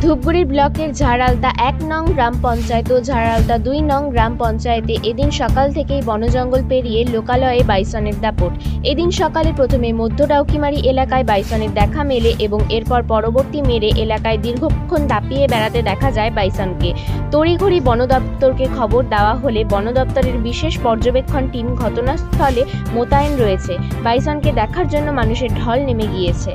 ধূপগুড়ি ব্লকের ঝাড়ালদা ১ নং গ্রাম পঞ্চায়েত ও ঝাড়ালদা ২ নং গ্রাম পঞ্চায়েতে এদিন সকাল থেকেই বনজঙ্গল পেরিয়ে লোকালয়ে বাইসনের দাপট। এদিন সকালে প্রথমে মধ্য ডাউকিমারি এলাকায় বাইসনের দেখা মেলে এবং এরপর পরবর্তী মেরে এলাকায় দীর্ঘক্ষণ দাপিয়ে বেড়াতে দেখা যায় বাইসনকে। তড়িঘড়ি বন দপ্তরকে খবর দেওয়া হলে বন দপ্তরের বিশেষ পর্যবেক্ষণ টিম ঘটনাস্থলে মোতায়েন রয়েছে। বাইসনকে দেখার জন্য মানুষের ঢল নেমে গিয়েছে।